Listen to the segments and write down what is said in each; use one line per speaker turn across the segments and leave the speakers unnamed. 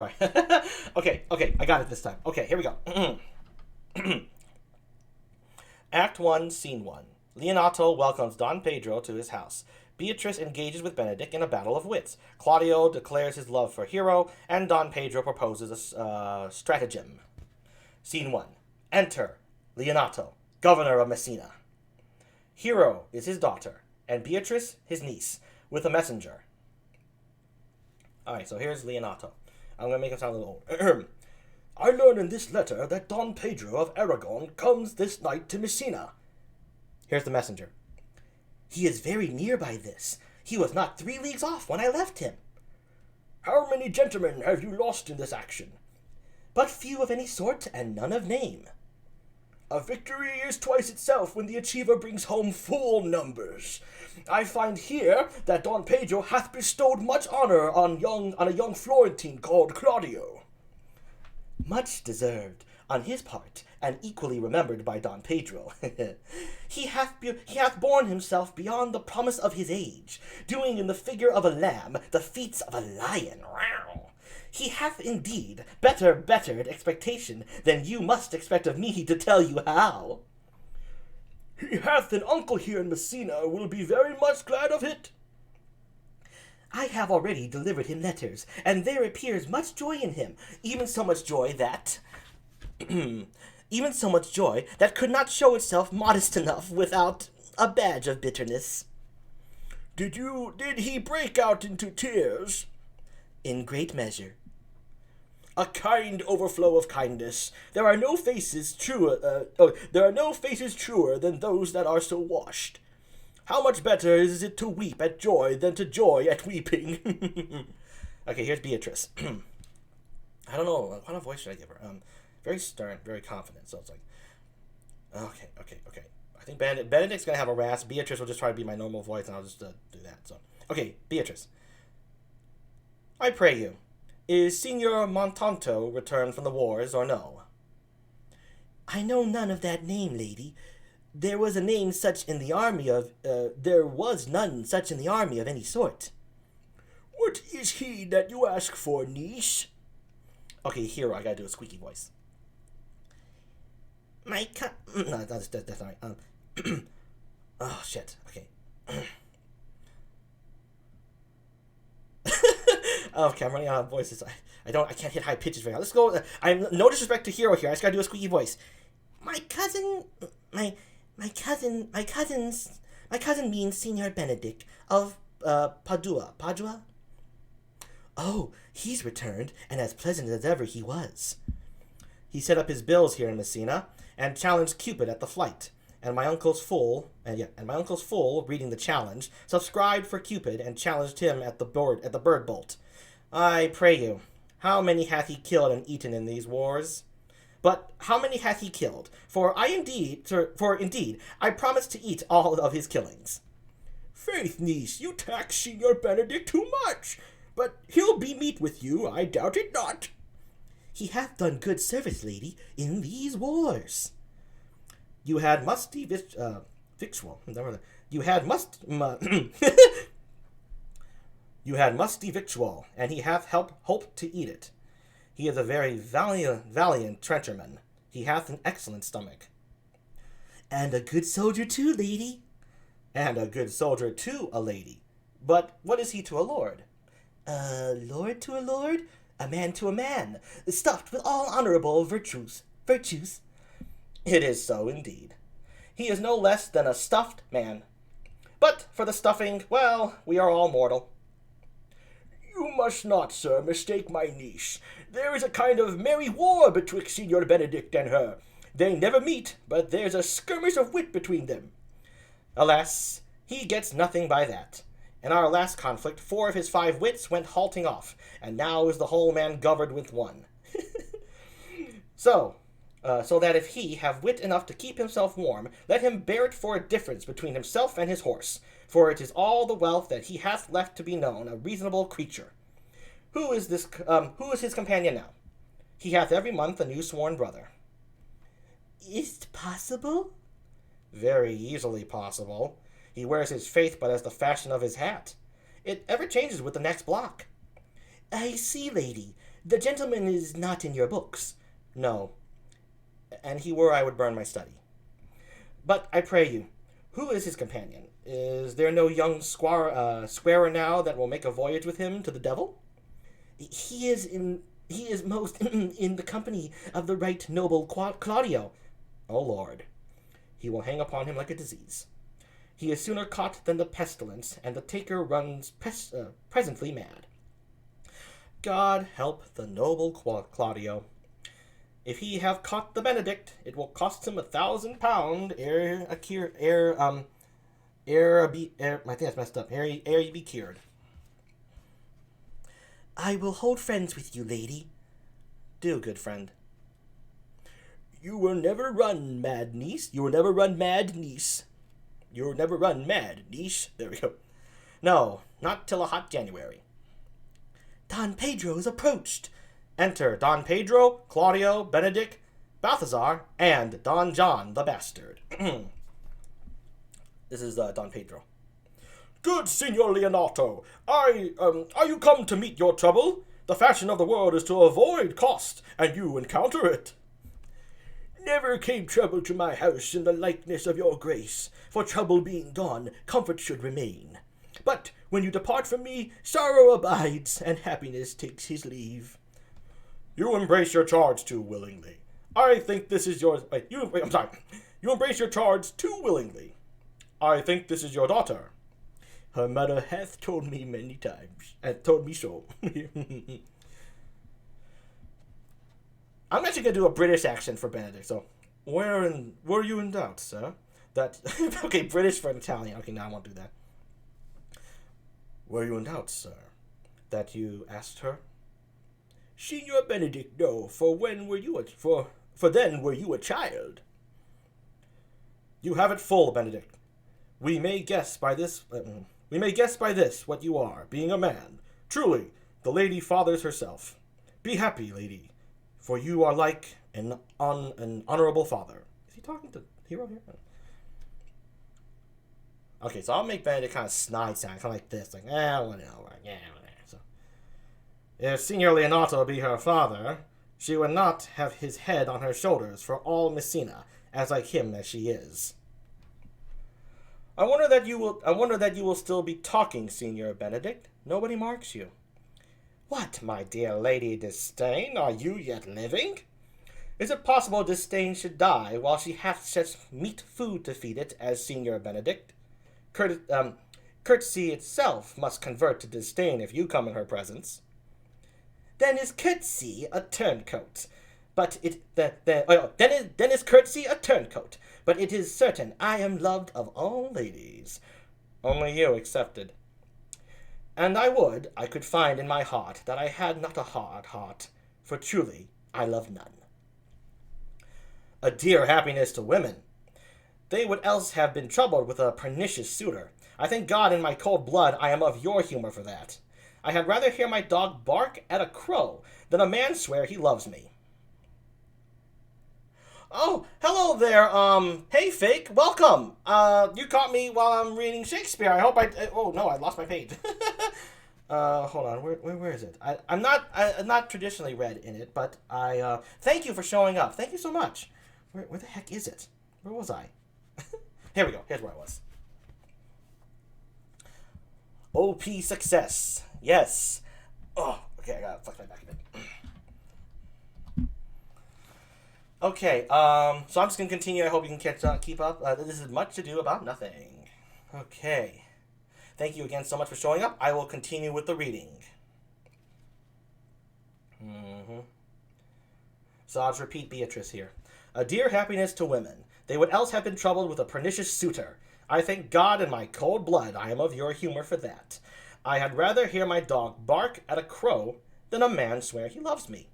Right. Okay, I got it this time. Okay, here we go. Act 1, Scene 1. Leonato welcomes Don Pedro to his house. Beatrice engages with Benedict in a battle of wits. Claudio declares his love for Hero, and Don Pedro proposes a stratagem. Scene 1. Enter Leonato, governor of Messina. Hero is his daughter, and Beatrice his niece, with a messenger. Alright, so here's Leonato. I'm going to make him sound a little old. I learn in this letter that Don Pedro of Aragon comes this night to Messina. Here's the messenger. He is very near by this. He was not 3 leagues off when I left him. How many gentlemen have you lost in this action? But few of any sort, and none of name. A victory is twice itself when the achiever brings home full numbers. I find here that Don Pedro hath bestowed much honor on a young Florentine called Claudio. Much deserved on his part, and equally remembered by Don Pedro. he hath borne himself beyond the promise of his age, doing in the figure of a lamb the feats of a lion. He hath indeed bettered expectation than you must expect of me to tell you how. He hath an uncle here in Messina, will be very much glad of it. I have already delivered him letters, and there appears much joy in him, even so much joy that could not show itself modest enough without a badge of bitterness. Did he break out into tears? In great measure. A kind overflow of kindness. There are no faces truer than those that are so washed. How much better is it to weep at joy than to joy at weeping? Okay, here's Beatrice. I don't know, what kind of voice should I give her? Very stern, very confident, so it's like, okay. I think Benedict's gonna have a rasp. Beatrice will just try to be my normal voice, and I'll just do that, so. Okay, Beatrice. I pray you, is Signor Montanto returned from the wars, or no? I know none of that name, lady. There was none such in the army of any sort. What is he that you ask for, niece? Okay, Hero, I gotta do a squeaky voice. No, that's not right. Oh, shit, okay. Okay, I'm running out of voices. I can't hit high pitches right now. Let's go. I'm no disrespect to Hero here. I just gotta do a squeaky voice. My cousin means Signor Benedict of Padua. Padua? Oh, he's returned, and as pleasant as ever he was. He set up his bills here in Messina, and challenged Cupid at the flight. And my uncle's fool, reading the challenge, subscribed for Cupid and challenged him at the bird bolt. I pray you, how many hath he killed and eaten in these wars? But how many hath he killed? For indeed, I promise to eat all of his killings. Faith, niece, you tax Signor Benedict too much. But he'll be meat with you, I doubt it not. He hath done good service, lady, in these wars. You had musty victual. You had you had musty victual, and he hath hoped to eat it. He is a very valiant trencherman. He hath an excellent stomach. And a good soldier too, lady. And a good soldier too, a lady. But what is he to a lord? A lord to a lord? A man to a man, stuffed with all honorable virtues. It is so, indeed. He is no less than a stuffed man. But for the stuffing, well, we are all mortal. You must not, sir, mistake my niece. There is a kind of merry war betwixt Signor Benedict and her. They never meet, but there's a skirmish of wit between them. Alas, he gets nothing by that. In our last conflict, 4 of his 5 wits went halting off, and now is the whole man governed with 1. So that if he have wit enough to keep himself warm, let him bear it for a difference between himself and his horse, for it is all the wealth that he hath left to be known a reasonable creature. Who is his companion now? He hath every month a new sworn brother. Is't possible? Very easily possible. He wears his faith but as the fashion of his hat. It ever changes with the next block. I see, lady. The gentleman is not in your books. No, and he were I would burn my study. But I pray you, who is his companion? Is there no young squarer now that will make a voyage with him to the devil? He is most in the company of the right noble Claudio. O Lord, he will hang upon him like a disease. He is sooner caught than the pestilence, and the taker runs presently mad. God help the noble Claudio. If he have caught the Benedict, it will cost him £1,000 I think that's messed up. Ere he be cured. I will hold friends with you, lady. Do, good friend. You will never run, mad niece. You will never run mad, niece. You will never run mad, niece. There we go. No, not till a hot January. Don Pedro is approached. Enter Don Pedro, Claudio, Benedict, Balthazar, and Don John the Bastard. This is Don Pedro. Good Signor Leonato, are you come to meet your trouble? The fashion of the world is to avoid cost, and you encounter it. Never came trouble to my house in the likeness of your grace, for trouble being gone, comfort should remain. But when you depart from me, sorrow abides, and happiness takes his leave. You embrace your charge too willingly. I think this is your... You embrace your charge too willingly. I think this is your daughter. Her mother hath told me many times, and told me so. I'm actually going to do a British accent for Benedict, so... Were you in doubt, sir? That... Okay, British for an Italian. Okay, now I won't do that. Were you in doubt, sir? That you asked her? Signor Benedict, no, for then were you a child. You have it full, Benedict. We may guess by this what you are, being a man. Truly, the lady fathers herself. Be happy, lady, for you are like an honorable father. Is he talking to Hero here? Okay, so I'll make Benedict kind of snide sound, kind of like this, like, whatever, yeah, whatever. So, if Signor Leonato be her father, she would not have his head on her shoulders for all Messina, as like him as she is. I wonder that you will still be talking, Signor Benedict. Nobody marks you. What, my dear Lady Disdain, are you yet living? Is it possible Disdain should die while she hath such meat food to feed it as Signor Benedict? Courtesy itself must convert to disdain if you come in her presence. Then is courtesy a turncoat? Then is courtesy a turncoat? But it is certain I am loved of all ladies, only you excepted. And I could find in my heart that I had not a hard heart, for truly I love none. A dear happiness to women! They would else have been troubled with a pernicious suitor. I thank God in my cold blood I am of your humor for that. I had rather hear my dog bark at a crow than a man swear he loves me. Oh, hello there, hey Fake, welcome. You caught me while I'm reading Shakespeare. I hope oh no, I lost my page. Hold on, where is it? I'm not traditionally read in it, but thank you for showing up. Thank you so much. Where the heck is it? Where was I? Here we go. Here's where I was. OP success. Yes. Oh, okay, I gotta flex my back a bit. Okay, so I'm just gonna continue. I hope you can keep up. This is Much Ado About Nothing. Okay. Thank you again so much for showing up. I will continue with the reading. So I'll just repeat Beatrice here. A dear happiness to women. They would else have been troubled with a pernicious suitor. I thank God in my cold blood I am of your humor for that. I had rather hear my dog bark at a crow than a man swear he loves me.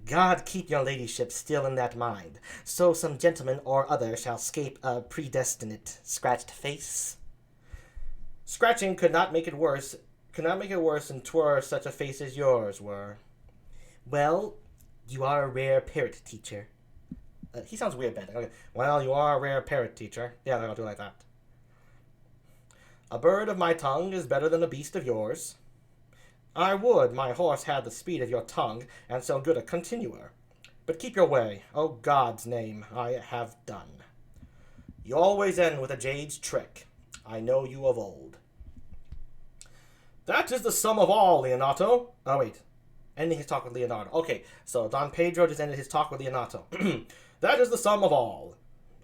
God keep your ladyship still in that mind, so some gentleman or other shall scape a predestinate scratched face. Scratching could not make it worse, and 'twere such a face as yours were. Well, you are a rare parrot teacher. He sounds weird, Ben. Okay. Well, you are a rare parrot teacher. Yeah, I'll do it like that. A bird of my tongue is better than a beast of yours. I would my horse had the speed of your tongue, and so good a continuer. But keep your way, O God's name, I have done. You always end with a jade's trick. I know you of old. That is the sum of all, Leonato. Oh, wait. Ending his talk with Leonardo. Okay, so Don Pedro just ended his talk with Leonato. That is the sum of all,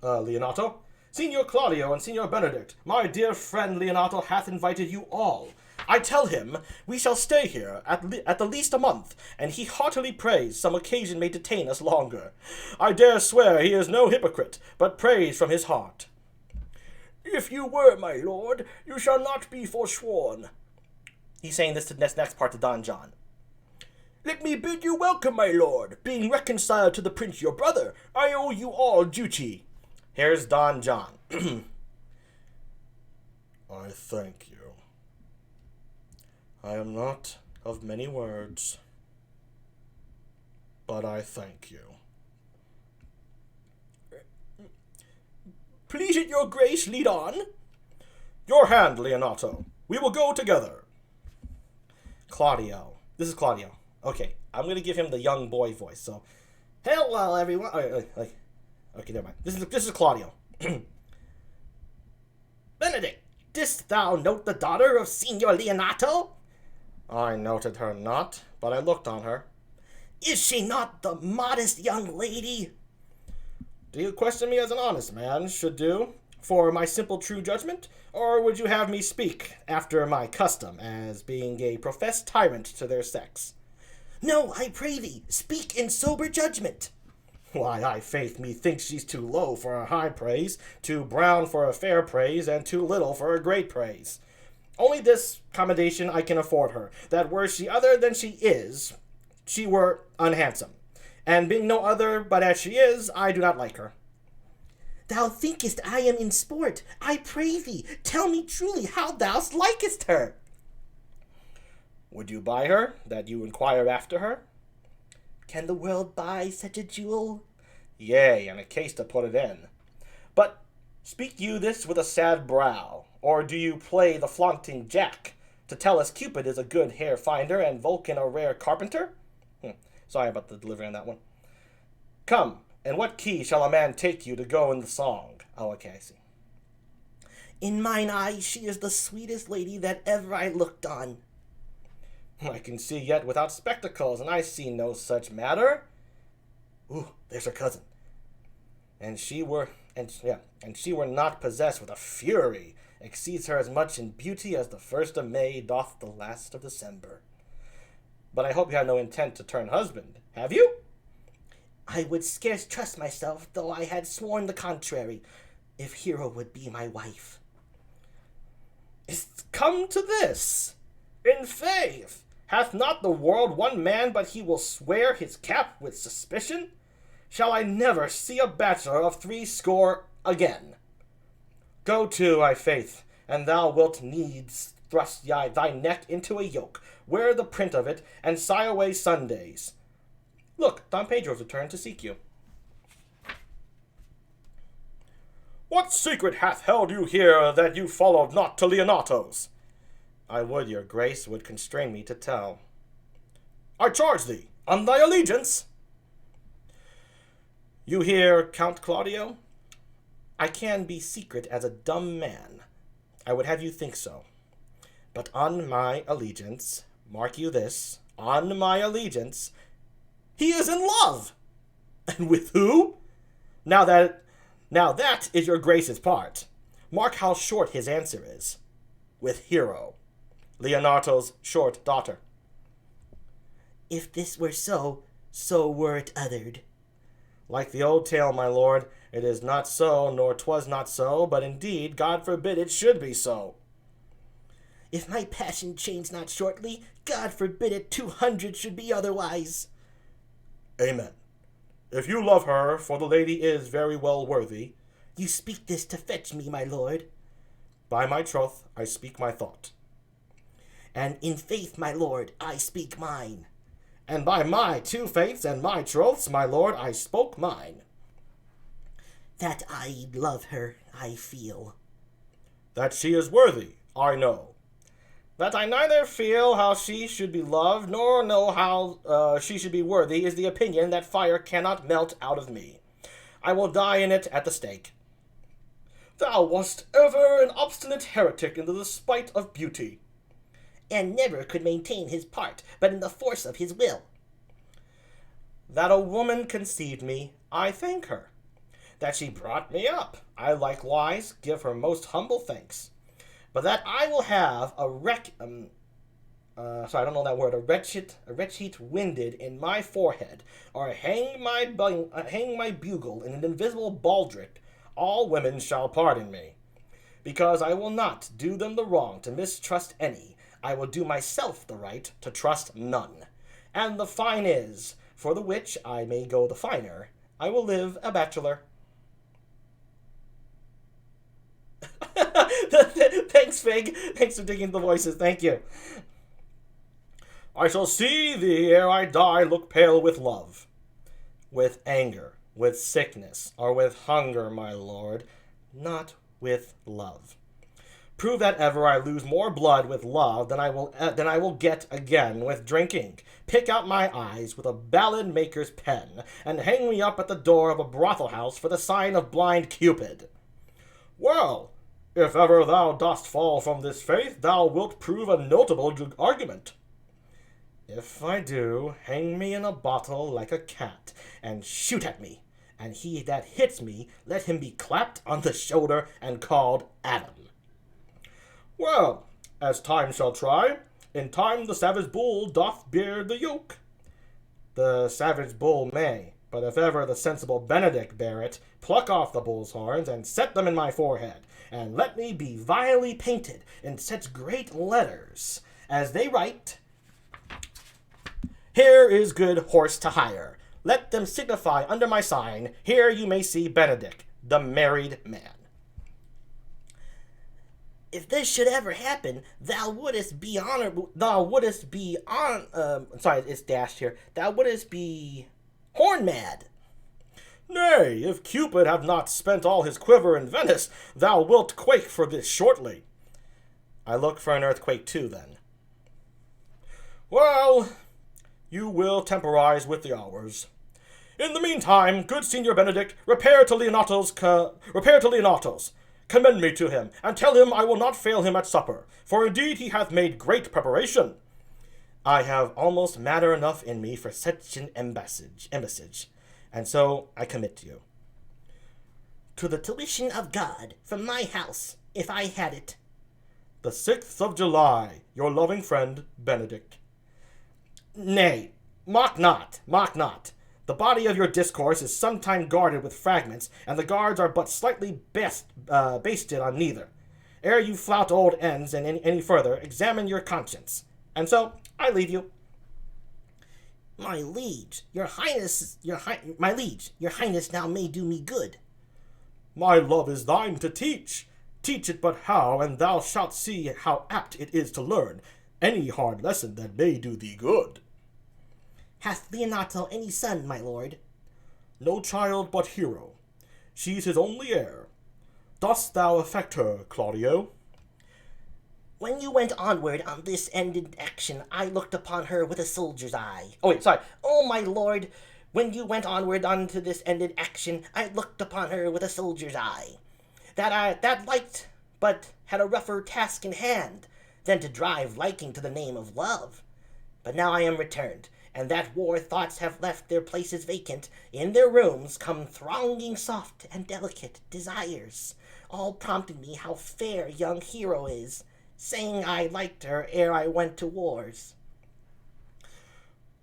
Leonato. Signor Claudio and Signor Benedict, my dear friend Leonato hath invited you all. I tell him we shall stay here at the least a month, and he heartily prays some occasion may detain us longer. I dare swear he is no hypocrite, but prays from his heart. If you were, my lord, you shall not be forsworn. He's saying this next part to Don John. Let me bid you welcome, my lord. Being reconciled to the prince your brother, I owe you all duty. Here's Don John. I thank you. I am not of many words, but I thank you. Please it your grace, lead on. Your hand, Leonato. We will go together. Claudio. This is Claudio. Okay, I'm going to give him the young boy voice, so... Hello, everyone. Okay, never mind. This is Claudio. Benedict, didst thou note the daughter of Signor Leonato? I noted her not, but I looked on her. Is she not the modest young lady? Do you question me as an honest man should do, for my simple true judgment, or would you have me speak after my custom, as being a professed tyrant to their sex? No, I pray thee, speak in sober judgment. Why, I faith methinks she's too low for a high praise, too brown for a fair praise, and too little for a great praise. Only this commendation I can afford her, that were she other than she is, she were unhandsome. And being no other but as she is, I do not like her. Thou thinkest I am in sport. I pray thee, tell me truly how thou likest her. Would you buy her, that you inquire after her? Can the world buy such a jewel? Yea, and a case to put it in. But speak you this with a sad brow, or do you play the flaunting jack, to tell us Cupid is a good hair finder and Vulcan a rare carpenter? Sorry about the delivery on that one. Come, in what key shall a man take you to go in the song? Oh, okay, I see. In mine eyes she is the sweetest lady that ever I looked on. I can see yet without spectacles, and I see no such matter. Ooh, there's her cousin. And she were not possessed with a fury, exceeds her as much in beauty as the 1st of May doth the last of December. But I hope you have no intent to turn husband, have you? I would scarce trust myself, though I had sworn the contrary, if Hero would be my wife. Is't come to this? In faith, hath not the world one man but he will swear his cap with suspicion? Shall I never see a bachelor of 60 again? Go to, I faith, and thou wilt needs thrust thy neck into a yoke, wear the print of it, and sigh away Sundays. Look, Don Pedro's returned to seek you. What secret hath held you here that you followed not to Leonato's? I would your grace would constrain me to tell. I charge thee, on thy allegiance. You hear, Count Claudio? I can be secret as a dumb man. I would have you think so. But on my allegiance, mark you this, on my allegiance, he is in love. And with who? Now that is your grace's part. Mark how short his answer is. With Hero, Leonato's short daughter. If this were so, so were it othered. Like the old tale, my lord, it is not so, nor 'twas not so, but indeed, God forbid it should be so. If my passion change not shortly, God forbid it 200 should be otherwise. Amen. If you love her, for the lady is very well worthy. You speak this to fetch me, my lord. By my troth, I speak my thought. And in faith, my lord, I speak mine. And by my 2 faiths and my troths, my lord, I spoke mine. That I love her, I feel. That she is worthy, I know. That I neither feel how she should be loved, nor know how she should be worthy, is the opinion that fire cannot melt out of me. I will die in it at the stake. Thou wast ever an obstinate heretic in the despite of beauty,
and never could maintain his part, but in the force of his will.
That a woman conceived me, I thank her. That she brought me up, I likewise give her most humble thanks. But that I will have a I don't know that word, a wretched winded in my forehead, or hang my bugle in an invisible baldric, all women shall pardon me. Because I will not do them the wrong to mistrust any, I will do myself the right to trust none. And the fine is, for the which I may go the finer, I will live a bachelor. Thanks, Fig. Thanks for digging the voices. Thank you. I shall see thee ere I die look pale with love, with anger, with sickness, or with hunger, my lord, not with love. Prove that ever I lose more blood with love than I will get again with drinking. Pick out my eyes with a ballad maker's pen, and hang me up at the door of a brothel house for the sign of blind Cupid. Well, if ever thou dost fall from this faith, thou wilt prove a notable argument. If I do, hang me in a bottle like a cat, and shoot at me, and he that hits me, let him be clapped on the shoulder and called Adam. Well, as time shall try, in time the savage bull doth bear the yoke. The savage bull may, but if ever the sensible Benedict bear it, pluck off the bull's horns, and set them in my forehead, and let me be vilely painted in such great letters as they write, Here is good horse to hire. Let them signify under my sign, Here you may see Benedict, the married man.
If this should ever happen, thou wouldest be horn mad.
Nay, if Cupid have not spent all his quiver in Venice, thou wilt quake for this shortly. I look for an earthquake too, then. Well, you will temporize with the hours. In the meantime, good Signor Benedict, repair to Leonato's. Commend me to him, and tell him I will not fail him at supper, for indeed he hath made great preparation. I have almost matter enough in me for such an embassage, and so I commit you.
To the tuition of God, from my house, if I had it.
The 6th of July, your loving friend, Benedict. Nay, mock not. The body of your discourse is sometime guarded with fragments, and the guards are but slightly basted on neither. Ere you flout old ends and any further, examine your conscience. And so, I leave you.
My liege, your highness now may do me good.
My love is thine to teach. Teach it but how, and thou shalt see how apt it is to learn any hard lesson that may do thee good.
Hath Leonato any son, my lord?
No child but Hero. She's his only heir. Dost thou affect her, Claudio?
When you went onward on this ended action, I looked upon her with a soldier's eye. Oh, my lord, when you went onward unto this ended action, I looked upon her with a soldier's eye. That liked, but had a rougher task in hand, than to drive liking to the name of love. But now I am returned, and that war thoughts have left their places vacant, in their rooms come thronging soft and delicate desires, all prompting me how fair young Hero is, saying I liked her ere I went to wars.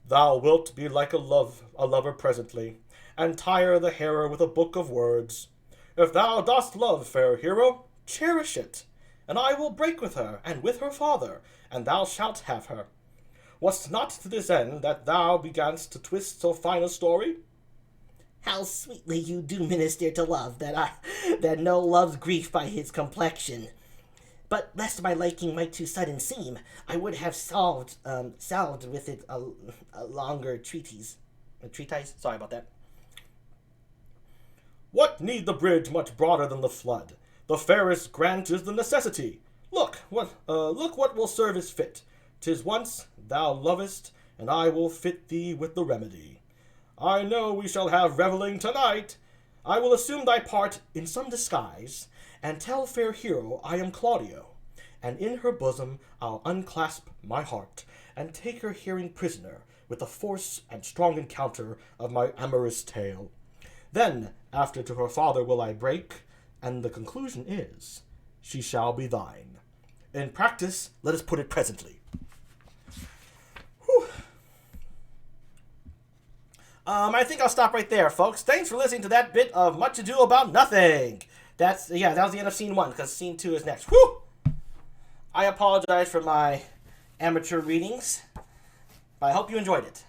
Thou wilt be like a lover presently, and tire the hearer with a book of words. If thou dost love, fair Hero, cherish it, and I will break with her, and with her father, and thou shalt have her. Was't not to this end that thou beganst to twist so fine a story?
How sweetly you do minister to love, that no loves grief by his complexion. But lest my liking might too sudden seem, I would have salved with it a longer treatise. Sorry about that.
What need the bridge much broader than the flood? The fairest grant is the necessity. Look what will serve as fit. 'Tis once thou lovest, and I will fit thee with the remedy. I know we shall have revelling tonight. I will assume thy part in some disguise, and tell fair hero I am Claudio, and in her bosom I'll unclasp my heart, and take her hearing prisoner with the force and strong encounter of my amorous tale. Then after to her father will I break, and the conclusion is, she shall be thine. In practice, let us put it presently. Whew. I think I'll stop right there, folks. Thanks for listening to that bit of Much Ado About Nothing. That was the end of scene 1, because scene 2 is next. Whew! I apologize for my amateur readings, but I hope you enjoyed it.